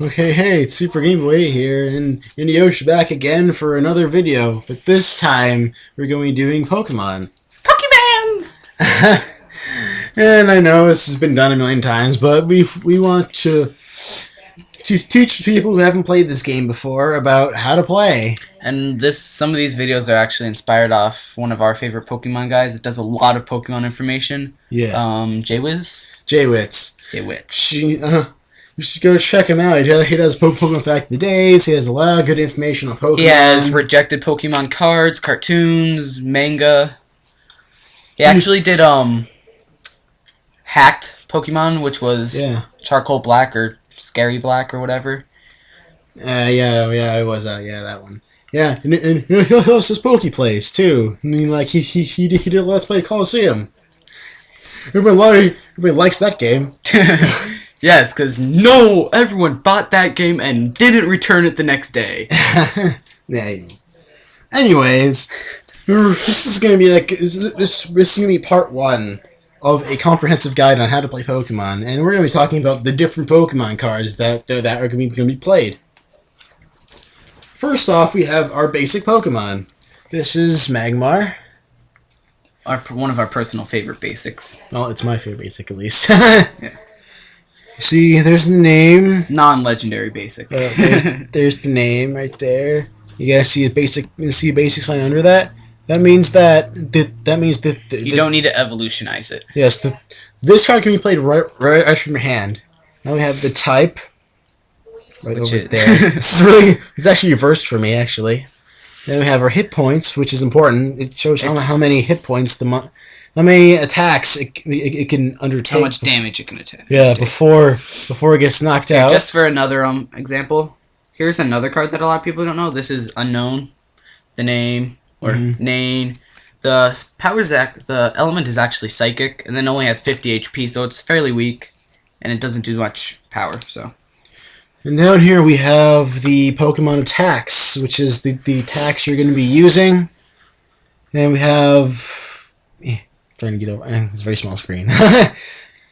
Okay, hey, it's Super Game Boy here, and Yoshi back again for another video, but this time we're going to be doing Pokemon. Pokemans! And I know this has been done a million times, but we want to teach people who haven't played this game before about how to play. And some of these videos are actually inspired off one of our favorite Pokemon guys. It does a lot of Pokemon information. Yeah. Jaywiz? Jaywitz. You should go check him out. He does Pokemon Fact of the Days. He has a lot of good information on Pokemon. He has rejected Pokemon cards, cartoons, manga. He actually did hacked Pokemon, which was Charcoal Black or Scary Black or whatever. It was that one. Yeah, and he also has Poke Plays too. I mean, like he did a Let's Play Coliseum. Everybody likes that game. Yes, because everyone bought that game and didn't return it the next day. Yeah. Anyways, this is gonna be this is gonna be part 1 of a comprehensive guide on how to play Pokemon, and we're gonna be talking about the different Pokemon cards that are gonna be played. First off, we have our basic Pokemon. This is Magmar. One of our personal favorite basics. Well, it's my favorite basic, at least. Yeah. See, there's the name. Non-legendary basic. There's the name right there. You guys see a basic. You see a basic sign under that. That means that you don't need to evolutionize it. Yes, this card can be played right from your hand. Now we have the type. Right over there. It's actually reversed for me, actually. Then we have our hit points, which is important. It shows how many hit points how many attacks it can undertake. How much damage it can attack. Yeah, before it gets knocked out. Just for another example, here's another card that a lot of people don't know. This is Unknown. The name name. The element is actually Psychic, and then only has 50 HP, so it's fairly weak, and it doesn't do much power. So. And down here we have the Pokemon attacks, which is the attacks you're going to be using. And we have... trying to get over... it's a very small screen.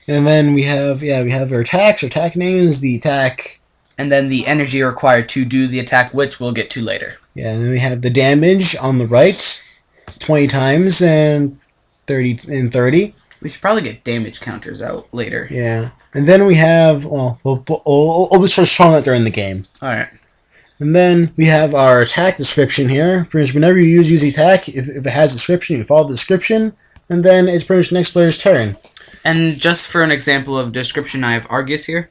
And then we have our attacks, our attack names, the attack... And then the energy required to do the attack, which we'll get to later. Yeah, and then we have the damage on the right. It's 20 times and 30. We should probably get damage counters out later. Yeah. And then we have... Well, we'll just show that during the game. Alright. And then we have our attack description here. Pretty much whenever you use the attack, if it has a description, you follow the description, and then it's pretty much the next player's turn. And just for an example of description, I have Argus here.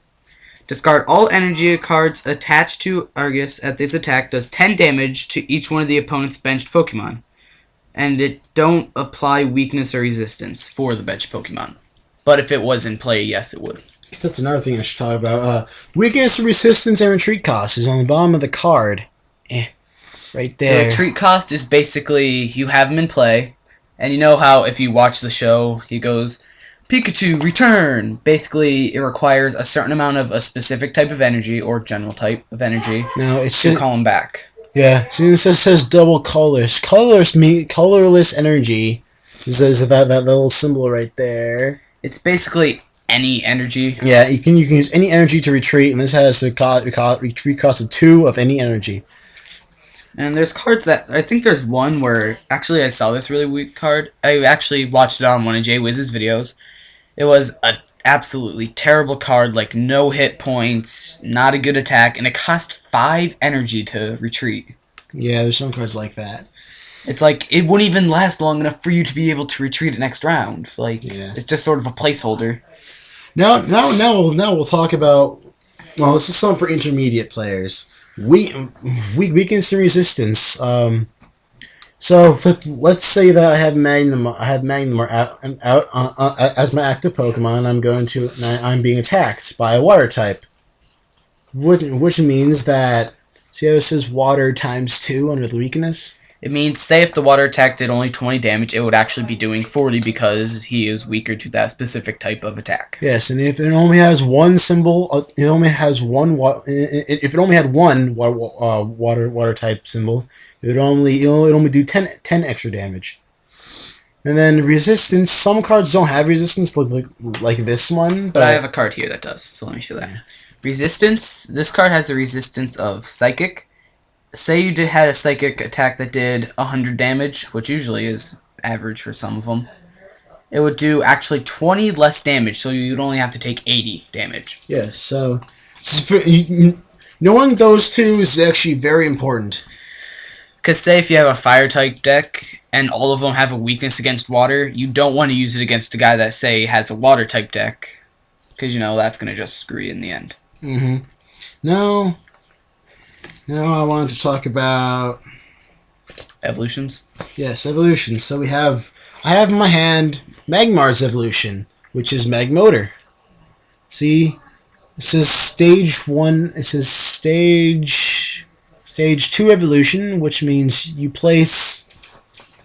Discard all energy cards attached to Argus at this attack does 10 damage to each one of the opponent's benched Pokemon. And it don't apply weakness or resistance for the benched Pokemon. But if it was in play, yes, it would. That's another thing I should talk about. Weakness, resistance, and retreat cost is on the bottom of the card. Right there. The retreat cost is basically you have him in play, and you know how if you watch the show, he goes, Pikachu, return! Basically, it requires a certain amount of a specific type of energy, or general type of energy, to call him back. Yeah, since it says double colorless. Colorless energy. It says that little symbol right there. It's basically any energy. Yeah, you can use any energy to retreat, and this has a retreat cost of 2 of any energy. And there's cards that... I think there's one where... Actually, I saw this really weak card. I actually watched it on one of Jaywiz's videos. It was an absolutely terrible card, like no hit points, not a good attack, and it cost 5 energy to retreat. Yeah, there's some cards like that. It's like, it wouldn't even last long enough for you to be able to retreat it next round. Like, It's just sort of a placeholder. Now we'll talk about... Well, this is something for intermediate players. Weakness and resistance. So let's say that I have Magnemar out as my active Pokemon. I'm being attacked by a Water type, which means that, see how it says Water times 2 under the weakness. It means, say if the Water attack did only 20 damage, it would actually be doing 40 because he is weaker to that specific type of attack. Yes, and if it only has one symbol, if it only had one water type symbol, it would only do 10 extra damage. And then resistance, some cards don't have resistance, like this one. But I have a card here that does, so let me show that. Resistance. This card has a resistance of Psychic. Say you had a Psychic attack that did 100 damage, which usually is average for some of them. It would do actually 20 less damage, so you'd only have to take 80 damage. Yes, so knowing those two is actually very important. Because say if you have a Fire-type deck, and all of them have a weakness against water, you don't want to use it against a guy that, say, has a Water-type deck. Because, that's going to just screw you in the end. Mm-hmm. Now I wanted to talk about... Evolutions? Yes, evolutions. So I have in my hand Magmar's evolution, which is Magmotor. See, it says stage 1, it says stage 2 evolution, which means you place...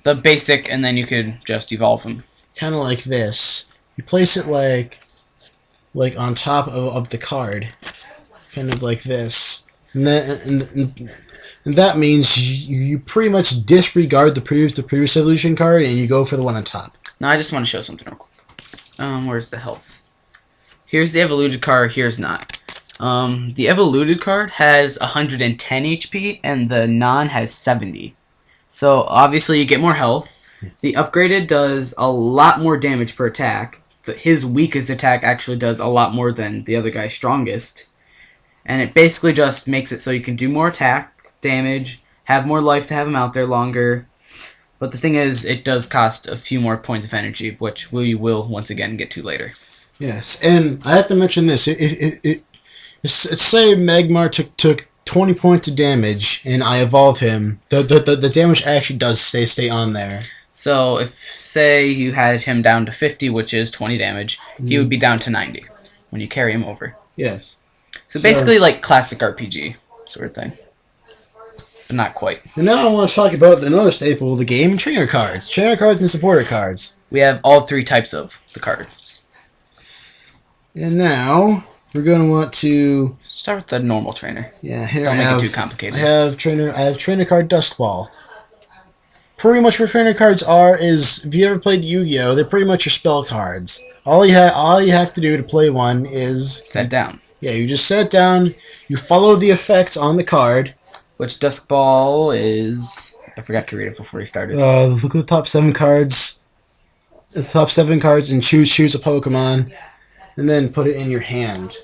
The basic, and then you could just evolve them. Kind of like this. You place it like on top of the card. Kind of like this. And that means you pretty much disregard the previous evolution card and you go for the one on top. Now I just want to show something real quick. Where's the health? Here's the evoluted card, here's not. The evoluted card has 110 HP and the non has 70. So obviously you get more health. The upgraded does a lot more damage per attack. His weakest attack actually does a lot more than the other guy's strongest. And it basically just makes it so you can do more attack damage, have more life to have him out there longer. But the thing is, it does cost a few more points of energy, which we will once again get to later. Yes, and I have to mention this. Say Magmar took 20 points of damage, and I evolve him. The damage actually does stay on there. So if, say, you had him down to 50, which is 20 damage, he would be down to 90 when you carry him over. Yes. So basically like classic RPG sort of thing. But not quite. And now I want to talk about another staple of the game, trainer cards. Trainer cards and supporter cards. We have all three types of the cards. And now we're going to want to start with the normal trainer. Yeah, here Don't make it too complicated. I have trainer card Duskball. Pretty much what trainer cards are is, if you ever played Yu-Gi-Oh, they're pretty much your spell cards. All you have to do to play one is set down. Yeah, you just set down, you follow the effects on the card. Which Duskball is... I forgot to read it before we started. Look at the top 7 cards. The top 7 cards and choose a Pokemon. And then put it in your hand.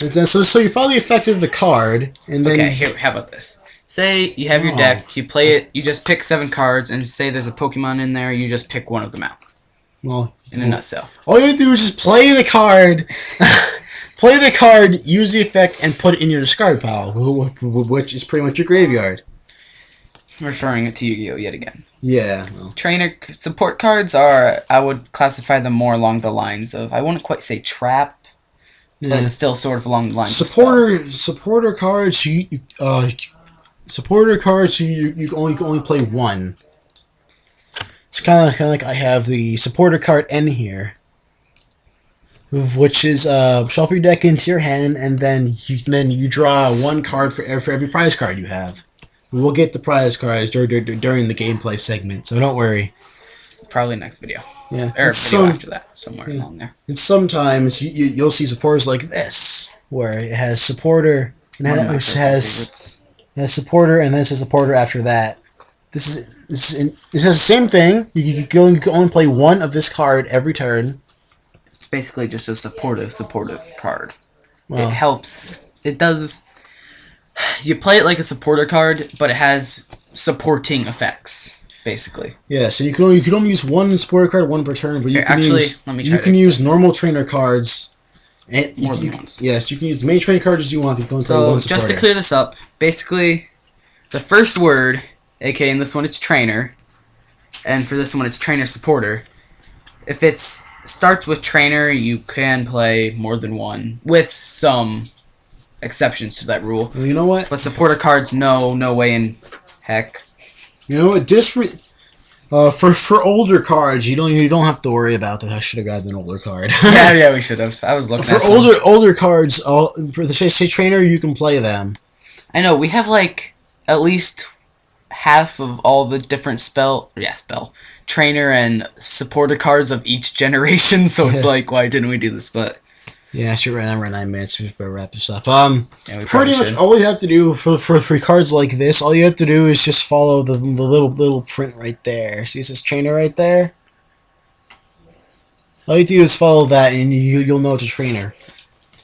And then, so you follow the effect of the card, and then... Okay, here, how about this? Say you have your deck, you play it, you just pick 7 cards, and say there's a Pokemon in there, you just pick one of them out. Well, in a nutshell. All you have to do is just play the card... Play the card, use the effect, and put it in your discard pile, which is pretty much your graveyard. Referring it to Yu-Gi-Oh! Yet again. Yeah. Well. Trainer support cards are, I would classify them more along the lines of, I wouldn't quite say trap, but it's still sort of along the lines supporter cards, you can only play one. It's kind of like I have the supporter card N here. Which is shuffle your deck into your hand, and then you draw 1 card for every prize card you have. We will get the prize cards during the gameplay segment, so don't worry. Probably next video. Yeah. Or video after that, somewhere along there. And sometimes you'll see supporters like this, where it has supporter, and it has supporter, and then it says supporter after that. This has the same thing. You can only play 1 of this card every turn. Basically just a supportive card. Well, it helps. It does. You play it like a supporter card, but it has supporting effects, basically. Yeah, so you can only use 1 supporter card, 1 per turn, but you can use normal trainer cards. And more than once. Yes, you can use the main trainer cards as you want. You can only play 1 supporter. Just to clear this up, basically, the first word, aka in this one it's trainer, and for this one it's trainer supporter. If it starts with trainer, you can play more than 1, with some exceptions to that rule. Well, you know what? But supporter cards, no way in heck. You know what? For older cards, you don't have to worry about that. I should have gotten an older card. yeah, we should have. I was looking at for older cards. For the say trainer, you can play them. I know we have like at least half of all the different trainer and supporter cards of each generation, so it's like, why didn't we do this? But Yeah, sure. Right now we're 9 minutes. We better wrap this up. Yeah, we Pretty probably much should. all you have to do for cards like this, all you have to do is just follow the little print right there. See, it says trainer right there. All you have to do is follow that, and you'll know it's a trainer.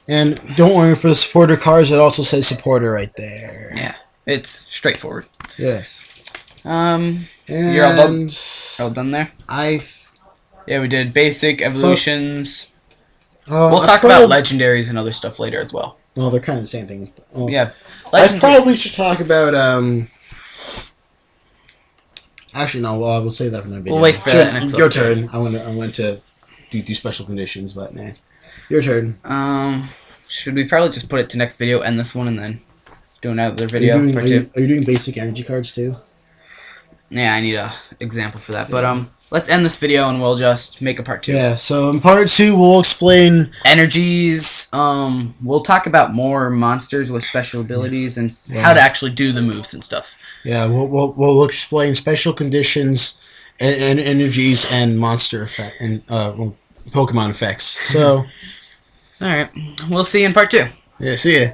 And don't worry, for the supporter cards, it also says supporter right there. Yeah, it's straightforward. Yes. And You're all done there. I. Yeah, we did basic evolutions. We'll Talk about legendaries and other stuff later as well. Well, they're kind of the same thing. Well, Yeah, I probably should talk about Actually, no. Well, I will say that for another video. We'll wait for that next Your episode. turn. I went to do special conditions, but nah. Your turn. Should we probably just put it to next video, end this one, and then do another Are video? you, doing, part are, two? you, are you doing basic energy cards too? Yeah, I need a example for that. But let's end this video and we'll just make a part 2. Yeah. So in part 2, we'll explain Energies. We'll talk about more monsters with special abilities and how to actually do the moves and stuff. Yeah, we'll explain special conditions and energies and monster effect and Pokemon effects. So, All right, we'll see you in part 2. yeah, see ya.